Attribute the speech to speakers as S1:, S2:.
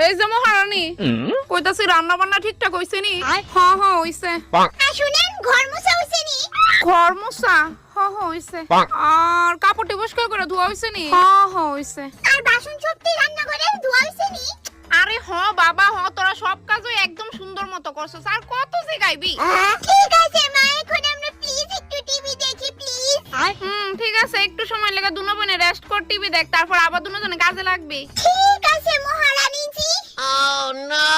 S1: এই যে মহারানী কইতাছি রান্না বান্না ঠিকঠাক হইছে নি? হইছে।
S2: শুনেন ঘর মোছা হইছে নি?
S1: ঘর মোছা হইছে। আর কাপড় পরিষ্কার করে ধোয়া হইছে নি? হইছে।
S2: আর বাসন সবটি রান্না করে ধোয়া হইছে নি?
S1: আরে বাবা তোরা সব কাজই একদম সুন্দর মতো করছস। আর কত যে গাইবি?
S2: ঠিক আছে মা, এখন আমরা প্লিজ একটু টিভি দেখি প্লিজ।
S1: ঠিক আছে, একটু সময় লাগে দুনো বোনে রেস্ট কর, টিভি দেখ, তারপর আবার দুজনে কাজে লাগবে।
S2: ঠিক আছে মহারানী জি।
S1: Oh no!